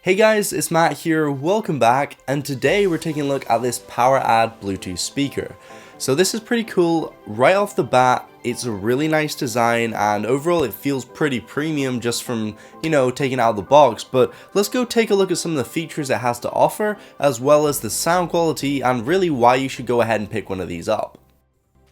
Hey guys, it's Matt here, welcome back, and today we're taking a look at this PowerAdd Bluetooth speaker. So this is pretty cool. Right off the bat, it's a really nice design and overall it feels pretty premium just from, taking it out of the box, but let's go take a look at some of the features it has to offer, as well as the sound quality and really why you should go ahead and pick one of these up.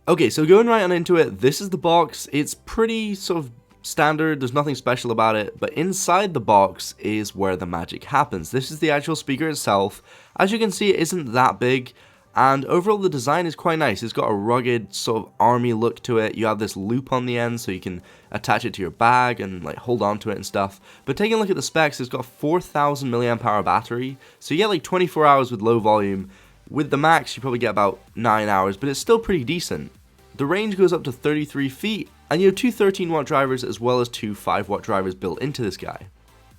Okay, so going right on into it, this is the box. It's pretty sort of standard, there's nothing special about it, but inside the box is where the magic happens. This is the actual speaker itself. As you can see, it isn't that big, and overall the design is quite nice. It's got a rugged sort of army look to it. You have this loop on the end so you can attach it to your bag and like hold on to it and stuff. But taking a look at the specs, it's got a 4000 mAh battery, so you get like 24 hours with low volume. With the max you probably get about 9 hours, but it's still pretty decent. The range goes up to 33 feet, and you have two 13-watt drivers as well as two 5-watt drivers built into this guy.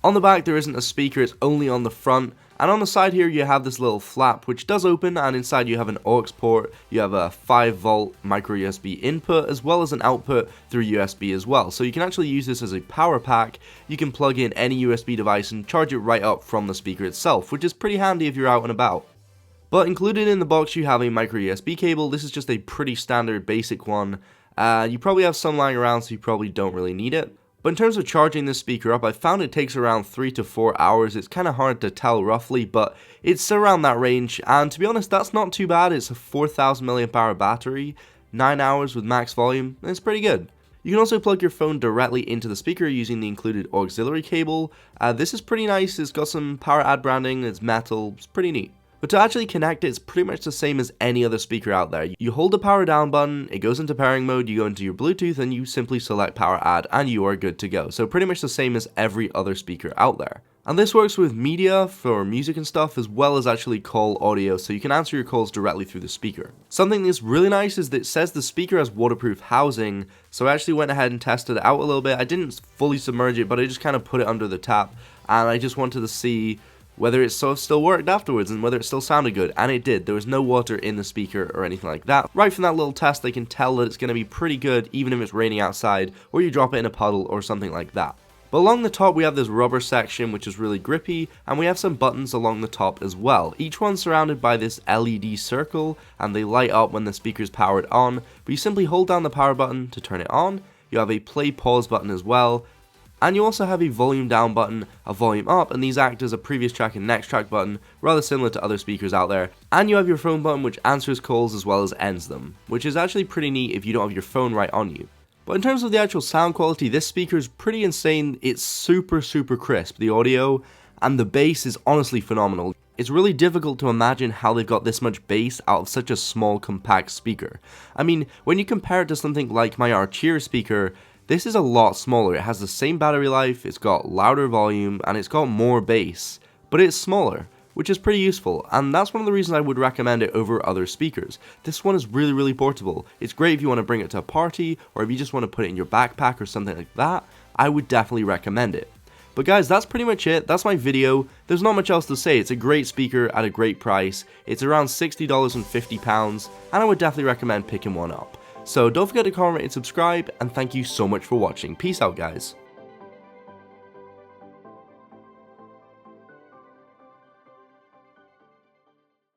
On the back there isn't a speaker, it's only on the front, and on the side here you have this little flap which does open, and inside you have an aux port, you have a 5-volt micro USB input as well as an output through USB as well. So you can actually use this as a power pack. You can plug in any USB device and charge it right up from the speaker itself, which is pretty handy if you're out and about. But included in the box you have a micro USB cable. This is just a pretty standard basic one. You probably have some lying around, so you probably don't really need it. But in terms of charging this speaker up, I found it takes around 3 to 4 hours. It's kind of hard to tell roughly, but it's around that range. And to be honest, that's not too bad. It's a 4000 mAh battery, 9 hours with max volume. It's pretty good. You can also plug your phone directly into the speaker using the included auxiliary cable. This is pretty nice. It's got some PowerAdd branding. It's metal. It's pretty neat. But to actually connect it, it's pretty much the same as any other speaker out there. You hold the power down button, it goes into pairing mode, you go into your Bluetooth, and you simply select PowerAdd, and you are good to go. So pretty much the same as every other speaker out there. And this works with media for music and stuff, as well as actually call audio, so you can answer your calls directly through the speaker. Something that's really nice is that it says the speaker has waterproof housing, so I actually went ahead and tested it out a little bit. I didn't fully submerge it, but I just kind of put it under the tap, and I just wanted to see whether it sort of still worked afterwards and whether it still sounded good, and it did. There was no water in the speaker or anything like that. Right from that little test they can tell that it's going to be pretty good even if it's raining outside or you drop it in a puddle or something like that. But along the top we have this rubber section which is really grippy, and we have some buttons along the top as well. Each one surrounded by this LED circle, and they light up when the speaker is powered on, but you simply hold down the power button to turn it on. You have a play pause button as well. And you also have a volume down button, a volume up, and these act as a previous track and next track button, rather similar to other speakers out there. And you have your phone button which answers calls as well as ends them, which is actually pretty neat if you don't have your phone right on you. But in terms of the actual sound quality, this speaker is pretty insane. It's super crisp, the audio, and the bass is honestly phenomenal. It's really difficult to imagine how they've got this much bass out of such a small compact speaker. I mean, when you compare it to something like my Archeer speaker, this is a lot smaller. It has the same battery life, it's got louder volume, and it's got more bass, but it's smaller, which is pretty useful, and that's one of the reasons I would recommend it over other speakers. This one is really portable. It's great if you want to bring it to a party, or if you just want to put it in your backpack or something like that. I would definitely recommend it. But guys, that's pretty much it. That's my video. There's not much else to say. It's a great speaker at a great price. It's around $60 and £50, and I would definitely recommend picking one up. So don't forget to comment, rate, and subscribe, and thank you so much for watching. Peace out, guys.